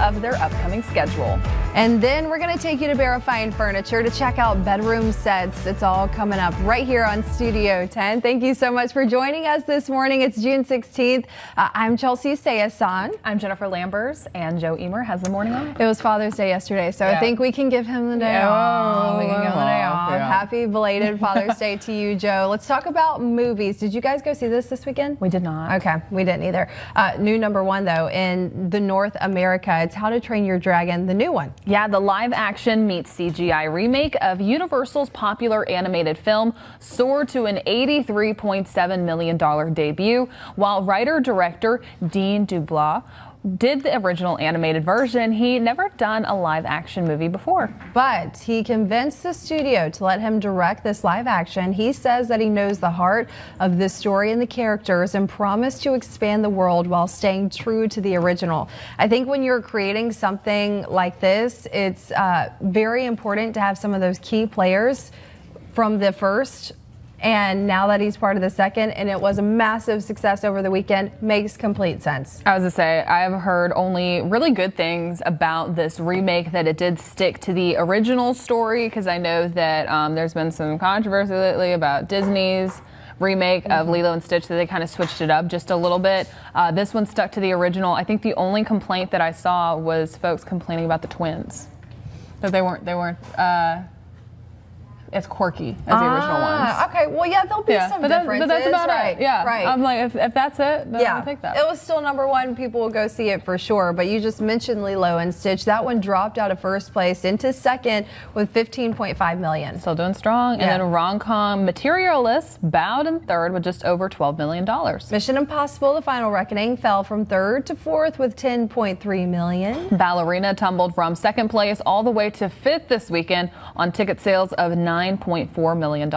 of their upcoming schedule. And then we're going to take you to Barra Fine Furniture to check out bedroom sets. It's all coming up right here on Studio 10. Thank you so much for joining us this morning. It's June 16th. I'm Chelsea Sayasan. I'm Jennifer Lambers, and Joe Emer has the morning off. It was Father's Day yesterday, so I think we can give him the day off. We can give him the day off. Happy belated Father's Day to you, Joe. Let's talk about movies. Did you guys go see this weekend? We did not. Okay, we didn't either. New number one, though, in the North America. It's How to Train Your Dragon, the new one. Yeah, the live action meets CGI remake of Universal's popular animated film soared to an $83.7 million debut, while writer-director Dean Dubois did the original animated version. He never done a live action movie before. But he convinced the studio to let him direct this live action. He says that he knows the heart of this story and the characters and promised to expand the world while staying true to the original. I think when you're creating something like this, it's very important to have some of those key players from the first. And now that he's part of the second, and it was a massive success over the weekend, makes complete sense. I was going to say, I've heard only really good things about this remake, that it did stick to the original story, because I know that there's been some controversy lately about Disney's remake of Lilo and Stitch, that they kind of switched it up just a little bit. This one stuck to the original. I think the only complaint that I saw was folks complaining about the twins, that they weren't as quirky as the original ones. Okay, well, yeah, there'll be some differences. But that's about it. Yeah, right. I'm like, if that's it, then I'll take that. It was still number one. People will go see it for sure. But you just mentioned Lilo and Stitch. That one dropped out of first place into second with $15.5 million. Still doing strong. And then rom-com Materialists bowed in third with just over $12 million. Mission Impossible: The Final Reckoning fell from third to fourth with $10.3 million. Ballerina tumbled from second place all the way to fifth this weekend on ticket sales of $9.4 million.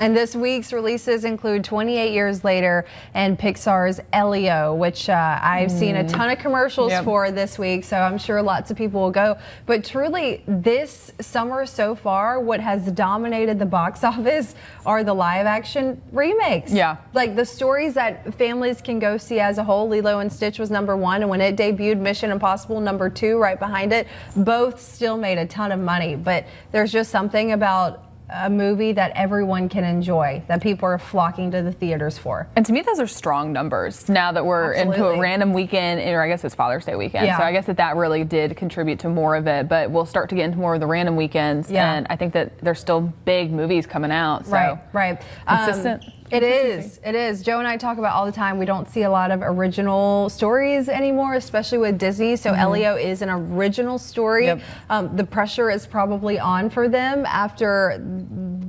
And this week's releases include 28 Years Later and Pixar's Elio, which I've seen a ton of commercials for this week, so I'm sure lots of people will go. But truly, this summer so far, what has dominated the box office are the live action remakes. Yeah. Like the stories that families can go see as a whole. Lilo and Stitch was number one, and when it debuted, Mission Impossible number two right behind it. Both still made a ton of money, but there's just something about a movie that everyone can enjoy, that people are flocking to the theaters for. And to me, those are strong numbers now that we're into a random weekend, or I guess it's Father's Day weekend. So I guess that really did contribute to more of it, but we'll start to get into more of the random weekends. And I think that there's still big movies coming out. So right. Consistent. It is. Joe and I talk about all the time, we don't see a lot of original stories anymore, especially with Disney. So Elio is an original story. The pressure is probably on for them after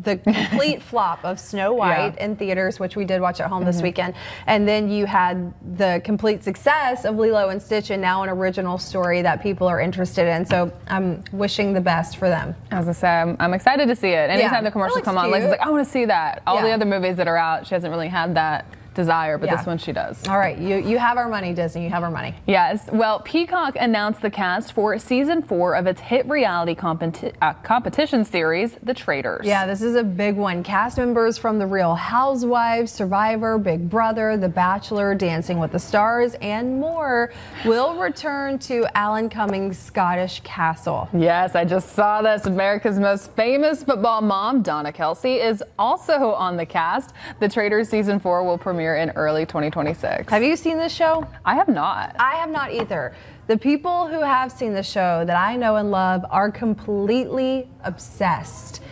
the complete flop of Snow White in theaters, which we did watch at home this weekend. And then you had the complete success of Lilo and Stitch, and now an original story that people are interested in. So I'm wishing the best for them. As I say, I'm excited to see it. Anytime the commercials come on, Leslie's like, I want to see that. All the other movies that are out, she hasn't really had that desire, but this one she does. All right, you have our money, Disney. You have our money. Yes. Well, Peacock announced the cast for season 4 of its hit reality competition series, The Traitors. Yeah, this is a big one. Cast members from The Real Housewives, Survivor, Big Brother, The Bachelor, Dancing with the Stars, and more will return to Alan Cummings' Scottish Castle. Yes, I just saw this. America's most famous football mom, Donna Kelsey, is also on the cast. The Traitors season 4 will premiere in early 2026. Have you seen this show? I have not. I have not either. The people who have seen the show that I know and love are completely obsessed.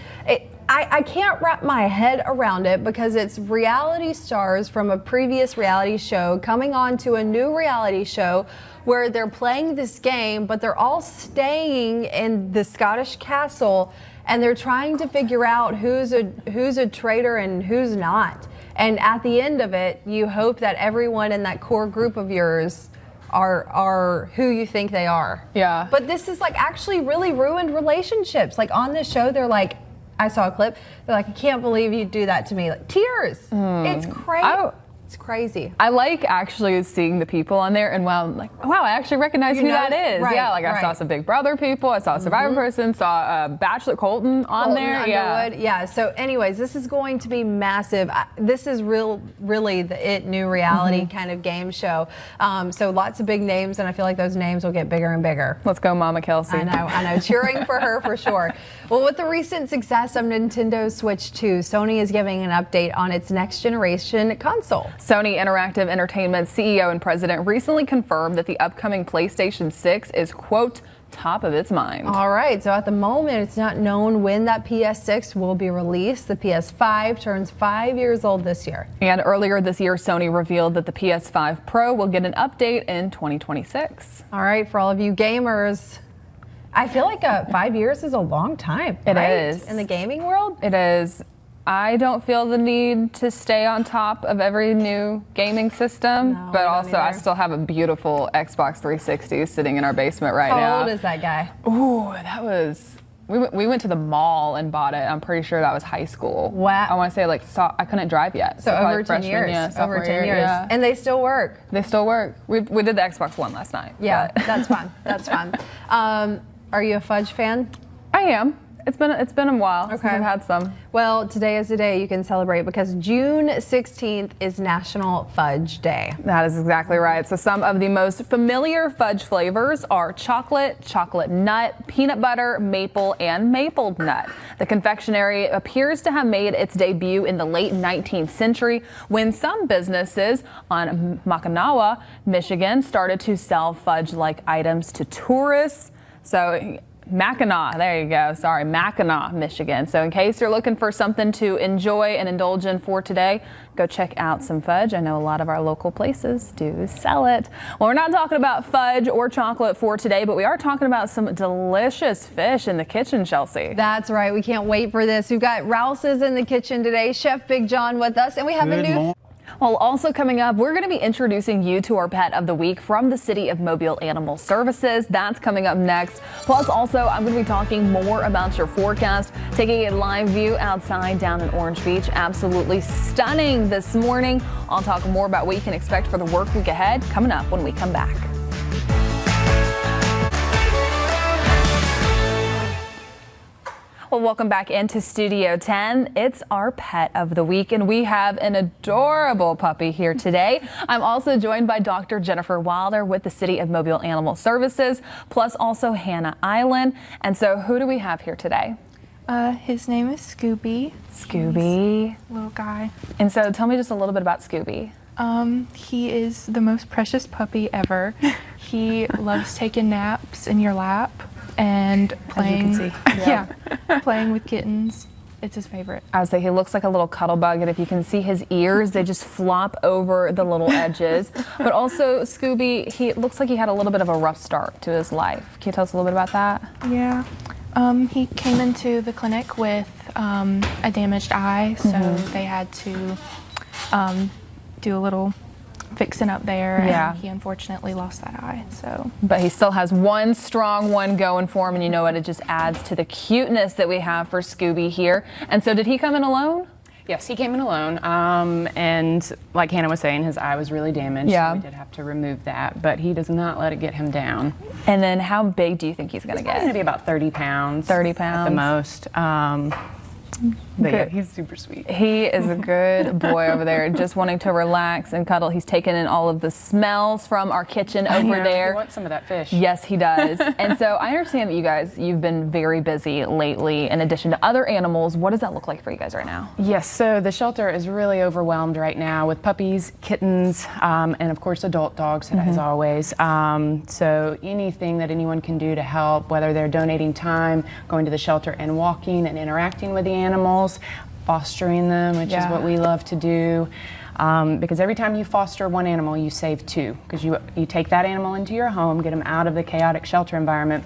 I can't wrap my head around it because it's reality stars from a previous reality show coming on to a new reality show where they're playing this game, but they're all staying in the Scottish castle, and they're trying to figure out who's a traitor and who's not. And at the end of it, you hope that everyone in that core group of yours are who you think they are. Yeah. But this is like actually really ruined relationships. Like on this show, they're like, I saw a clip. They're like, I can't believe you do that to me. Like tears. It's crazy. It's crazy. I like actually seeing the people on there, and wow, I'm like, wow, I actually recognize who that is. Right, yeah, like I saw right. some Big Brother people, I saw a Survivor person, saw Bachelor Colton on there. Underwood. Yeah. So, anyways, this is going to be massive. This is really the new reality kind of game show. So lots of big names, and I feel like those names will get bigger and bigger. Let's go, Mama Kelsey. I know. Cheering for her for sure. Well, with the recent success of Nintendo Switch 2, Sony is giving an update on its next generation console. Sony Interactive Entertainment CEO and president recently confirmed that the upcoming PlayStation 6 is, quote, top of its mind. All right, so at the moment, it's not known when that PS6 will be released. The PS5 turns 5 years old this year. And earlier this year, Sony revealed that the PS5 Pro will get an update in 2026. All right, for all of you gamers, I feel like 5 years is a long time. It right? is. In the gaming world? It is. I don't feel the need to stay on top of every new gaming system, No, but I don't also I either. still have a beautiful Xbox 360 sitting in our basement right How now. old is that guy? Ooh, that was. We went to the mall and bought it. I'm pretty sure that was high school. Wow. I want to say I couldn't drive yet. So probably over 10 freshman, years. Yeah, Over sophomore 10 year, years. Yeah. And they still work. They still work. We did the Xbox One last night. Yeah, but- that's fun. That's fun. Are you a fudge fan? I am. It's been a while since Okay. I've had some. Well, today is the day you can celebrate because June 16th is National Fudge Day. That is exactly right. So some of the most familiar fudge flavors are chocolate, chocolate nut, peanut butter, maple, and maple nut. The confectionery appears to have made its debut in the late 19th century when some businesses on Mackinac, Michigan started to sell fudge-like items to tourists. So Mackinac, there you go. Sorry, Mackinac, Michigan. So in case you're looking for something to enjoy and indulge in for today, go check out some fudge. I know a lot of our local places do sell it. Well, we're not talking about fudge or chocolate for today, but we are talking about some delicious fish in the kitchen, Chelsea. That's right. We can't wait for this. We've got Rouse's in the kitchen today. Chef Big John with us, and we have a new. Well, also coming up, we're going to be introducing you to our pet of the week from the City of Mobile Animal Services. That's coming up next. Plus, also, I'm going to be talking more about your forecast, taking a live view outside down in Orange Beach. Absolutely stunning this morning. I'll talk more about what you can expect for the work week ahead coming up when we come back. Well, welcome back into Studio 10. It's our pet of the week, and we have an adorable puppy here today. I'm also joined by Dr. Jennifer Wilder with the City of Mobile Animal Services, plus also Hannah Island. And so who do we have here today? His name is Scooby. Scooby. He's a little guy. And so tell me just a little bit about Scooby. He is the most precious puppy ever. He loves taking naps in your lap and playing. As you can see. Yeah, playing with kittens. It's his favorite. I would say he looks like a little cuddle bug, and if you can see his ears, they just flop over the little edges. But also, Scooby, he looks like he had a little bit of a rough start to his life. Can you tell us a little bit about that? Yeah. He came into the clinic with a damaged eye, so they had to do a little fixing up there, Yeah. and he unfortunately lost that eye. So, But he still has one strong one going for him, and you know what? It just adds to the cuteness that we have for Scooby here. And so did he come in alone? Yes, he came in alone, and like Hannah was saying, his eye was really damaged, Yeah. so we did have to remove that, but he does not let it get him down. And then how big do you think he's going to He's going to get? be about 30 pounds. 30 At pounds. the most. But yeah, Good. he's super sweet. He is a good boy over there, just wanting to relax and cuddle. He's taken in all of the smells from our kitchen over I know, there. He wants some of that fish. Yes, he does. And so I understand that you guys, you've been very busy lately in addition to other animals. What does that look like for you guys right now? Yes, so the shelter is really overwhelmed right now with puppies, kittens, and of course adult dogs, as always. So anything that anyone can do to help, whether they're donating time, going to the shelter and walking and interacting with the animals, fostering them, which is what we love to do. Because every time you foster one animal, you save two. Because you take that animal into your home, get them out of the chaotic shelter environment,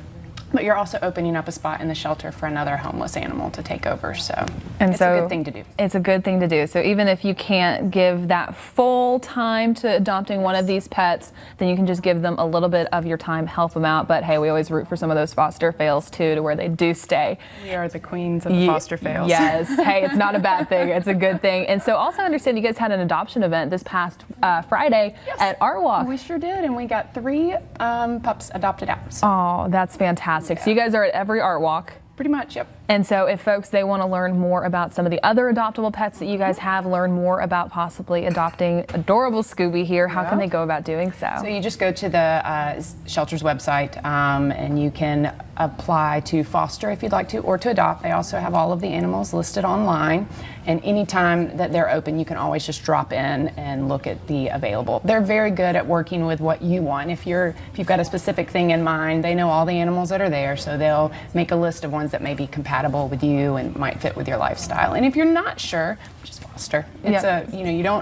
But you're also opening up a spot in the shelter for another homeless animal to take over. So And it's so a good thing to do. It's a good thing to do. So even if you can't give that full time to adopting one of these pets, then you can just give them a little bit of your time, help them out. But hey, we always root for some of those foster fails too, to where they do stay. We are the queens of the foster fails. Yes. Hey, it's not a bad thing. It's a good thing. And so also understand you guys had an adoption event this past Friday at Art Walk. We sure did, and we got 3 pups adopted out. So Oh, that's fantastic. So you guys are at every Art Walk. pretty much, yep. And so if folks, they want to learn more about some of the other adoptable pets that you guys have, learn more about possibly adopting adorable Scooby here, how can they go about doing so? So you just go to the shelter's website and you can apply to foster if you'd like to, or to adopt. They also have all of the animals listed online, and anytime that they're open, you can always just drop in and look at the available. They're very good at working with what you want. If you've got a specific thing in mind, they know all the animals that are there, so they'll make a list of ones that may be compatible with you and might fit with your lifestyle. And if you're not sure, just foster. It's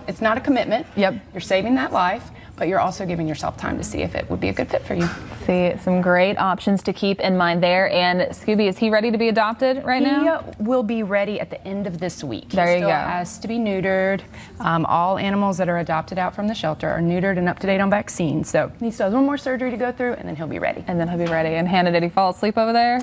it's not a commitment. Yep. You're saving that life, but you're also giving yourself time to see if it would be a good fit for you. See, some great options to keep in mind there. And Scooby, is he ready to be adopted right now? He will be ready at the end of this week. There he you still go. has to be neutered. All animals that are adopted out from the shelter are neutered and up to date on vaccines. So he still has one more surgery to go through, and then he'll be ready. And then he'll be ready. And Hannah, did he fall asleep over there?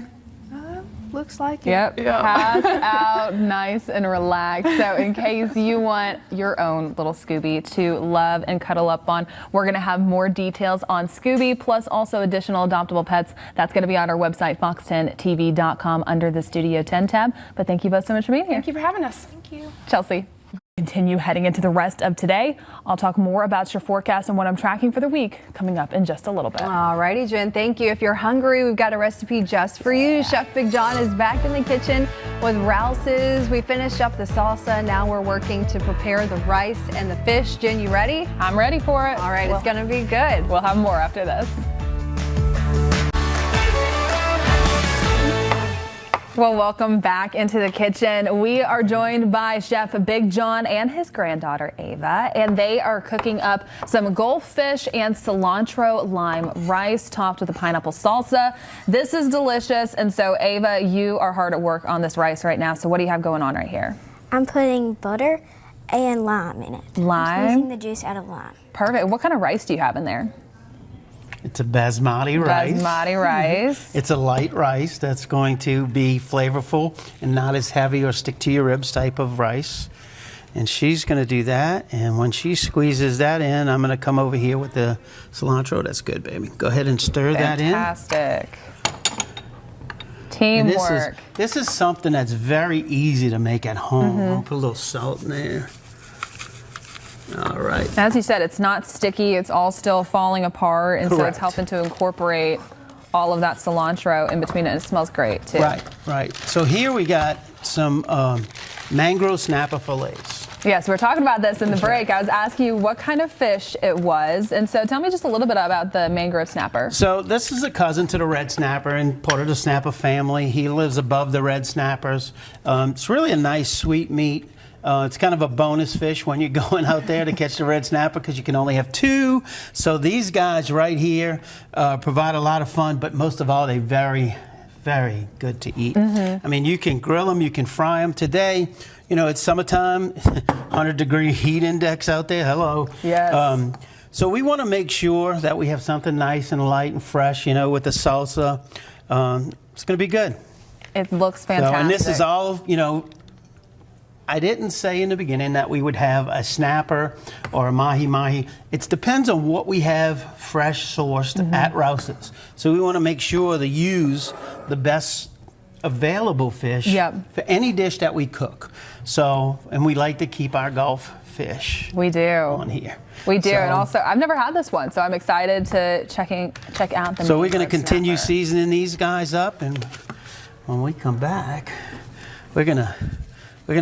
Looks like it. Yep. Pass out nice and relaxed. So in case you want your own little Scooby to love and cuddle up on, we're going to have more details on Scooby, plus also additional adoptable pets. That's going to be on our website, fox10tv.com, under the Studio 10 tab. But thank you both so much for being here. Thank you for having us. Thank you. Chelsea. Continue heading into the rest of today. I'll talk more about your forecast and what I'm tracking for the week coming up in just a little bit. Alrighty, Jen, thank you. If you're hungry, we've got a recipe just for you. Chef Big John is back in the kitchen with Rouse's. We finished up the salsa. Now we're working to prepare the rice and the fish. Jen, you ready? I'm ready for it. All right, it's gonna be good. We'll have more after this. Well, welcome back into the kitchen. We are joined by Chef Big John and his granddaughter Ava, and they are cooking up some goldfish and cilantro lime rice topped with a pineapple salsa. This is delicious, and so Ava, you are hard at work on this rice right now. So what do you have going on right here? I'm putting butter and lime in it. Lime? I'm squeezing the juice out of lime. Perfect. What kind of rice do you have in there? It's a basmati rice. Basmati rice. It's a light rice that's going to be flavorful and not as heavy or stick to your ribs type of rice. And she's going to do that. And when she squeezes that in, I'm going to come over here with the cilantro. That's good, baby. Go ahead and stir that in. Fantastic. And Teamwork. this is something that's very easy to make at home. I'll put a little salt in there. All right. As you said, it's not sticky. It's all still falling apart, and so it's Correct. helping to incorporate all of that cilantro in between it. It smells great too. Right. So here we got some mangrove snapper fillets. Yes, we were talking about this in the break. I was asking you what kind of fish it was, and so tell me just a little bit about the mangrove snapper. So this is a cousin to the red snapper and part of the snapper family. He lives above the red snappers. It's really a nice sweet meat. It's kind of a bonus fish when you're going out there to catch the red snapper because you can only have 2. So these guys right here provide a lot of fun, but most of all, they're very, very good to eat. I mean, you can grill them, you can fry them. Today, it's summertime, 100-degree heat index out there. Hello. Yes. So we want to make sure that we have something nice and light and fresh, with the salsa. It's going to be good. It looks So, fantastic. and this is all, I didn't say in the beginning that we would have a snapper or a mahi-mahi. It depends on what we have fresh sourced at Rouse's. So we want to make sure to use the best available fish for any dish that we cook. So, and we like to keep our Gulf fish We do. on here. We do, So- and also I've never had this one, so I'm excited to check out the. So we're going to mangrove continue snapper. seasoning these guys up, and when we come back, we're gonna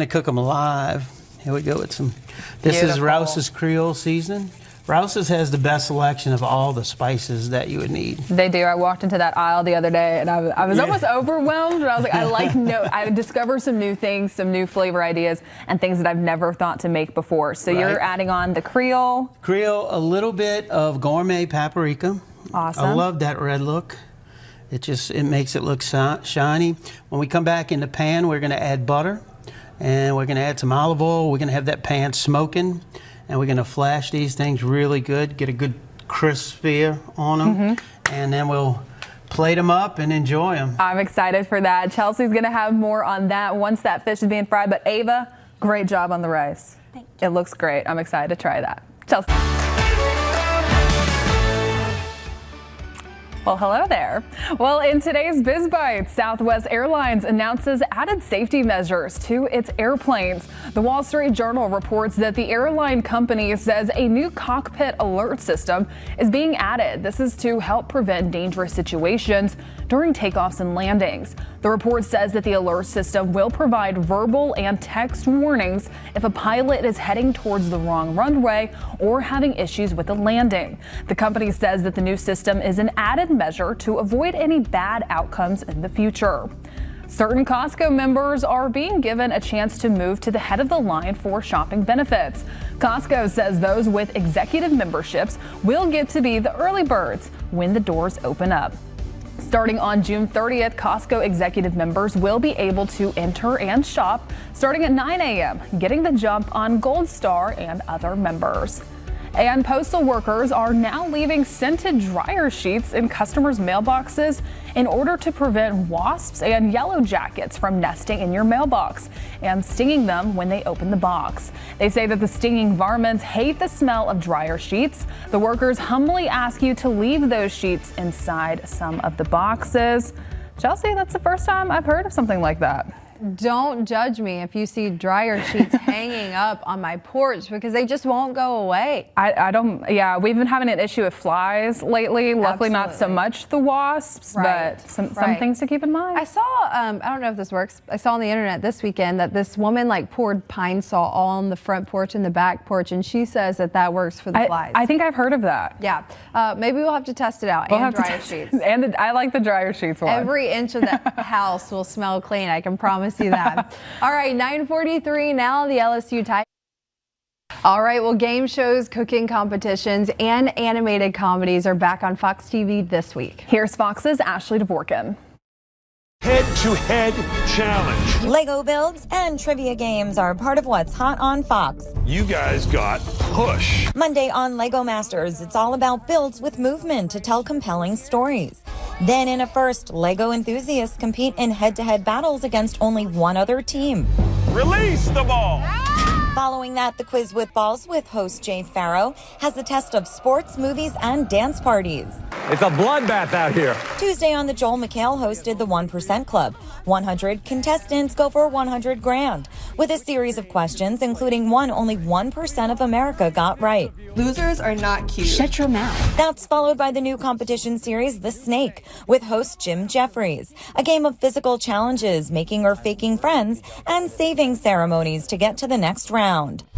cook them alive. Here we go with some. This is Beautiful. Rouse's Creole seasoning. Rouse's has the best selection of all the spices that you would need. They do. I walked into that aisle the other day, and I was almost overwhelmed. But I was like, I discovered some new things, some new flavor ideas, and things that I've never thought to make before. So you're Right. adding on the Creole. Creole, a little bit of gourmet paprika. Awesome. I love that red look. It makes it look shiny. When we come back in the pan, we're going to add butter, and we're going to add some olive oil. We're going to have that pan smoking, and we're going to flash these things really good, get a good crisp sphere on them, and then we'll plate them up and enjoy them. I'm excited for that. Chelsea's going to have more on that once that fish is being fried. But Ava, great job on the rice. Thank you. It looks great. I'm excited to try that. Chelsea. Well, hello there. Well, in today's Biz Bites, Southwest Airlines announces added safety measures to its airplanes. The Wall Street Journal reports that the airline company says a new cockpit alert system is being added. This is to help prevent dangerous situations during takeoffs and landings. The report says that the alert system will provide verbal and text warnings if a pilot is heading towards the wrong runway or having issues with the landing. The company says that the new system is an added measure to avoid any bad outcomes in the future. Certain Costco members are being given a chance to move to the head of the line for shopping benefits. Costco says those with executive memberships will get to be the early birds when the doors open up. Starting on June 30th, Costco executive members will be able to enter and shop starting at 9 a.m., getting the jump on Gold Star and other members. And postal workers are now leaving scented dryer sheets in customers' mailboxes in order to prevent wasps and yellow jackets from nesting in your mailbox and stinging them when they open the box. They say that the stinging varmints hate the smell of dryer sheets. The workers humbly ask you to leave those sheets inside some of the boxes. Chelsea, that's the first time I've heard of something like that. Don't judge me if you see dryer sheets hanging up on my porch because they just won't go away. I don't, yeah, we've been having an issue with flies lately. Luckily, not so much the wasps, but some things to keep in mind. I saw, I don't know if this works. I saw on the internet this weekend that this woman like poured Pine Sol all on the front porch and the back porch, and she says that that works for the flies. I think I've heard of that. Yeah, maybe we'll have to test it out. We'll and have dryer to sheets. And I like the dryer sheets one. Every inch of the house will smell clean. I can promise you that. All right, 9:43 now. The LSU Tigers. All right, well, game shows, cooking competitions, and animated comedies are back on Fox TV this week. Here's Fox's Ashley Dvorkin. Head-to-head challenge. Lego builds and trivia games are part of what's hot on Fox. You guys got push. Monday on Lego Masters, it's all about builds with movement to tell compelling stories. Then in a first, Lego enthusiasts compete in head-to-head battles against only one other team. Release the ball. Following that, the Quiz with Balls with host Jay Farrow has a test of sports, movies, and dance parties. It's a bloodbath out here. Tuesday on the Joel McHale hosted the 1% Club. 100 contestants go for 100 grand with a series of questions, including one only 1% of America got right. Losers are not cute. Shut your mouth. That's followed by the new competition series, The Snake, with host Jim Jeffries. A game of physical challenges, making or faking friends, and saving ceremonies to get to the next round.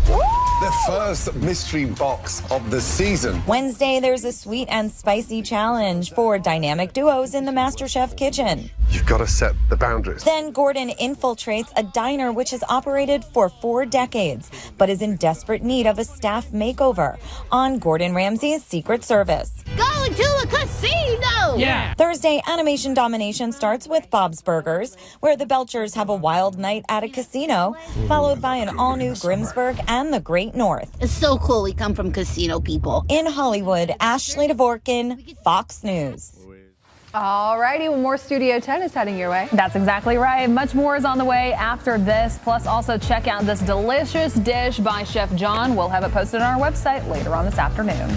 The first mystery box of the season. Wednesday, there's a sweet and spicy challenge for dynamic duos in the MasterChef kitchen. You've got to set the boundaries. Then Gordon infiltrates a diner which has operated for 4 decades, but is in desperate need of a staff makeover on Gordon Ramsay's Secret Service. Going to a casino! Yeah. Thursday, animation domination starts with Bob's Burgers, where the Belchers have a wild night at a casino, followed by an all-new Grimsburg and the Great North. It's so cool we come from casino people. In Hollywood, Ashley Dvorkin, Fox News. All righty, well, more Studio 10 is heading your way. That's exactly right. Much more is on the way after this. Plus, also check out this delicious dish by Chef John. We'll have it posted on our website later on this afternoon.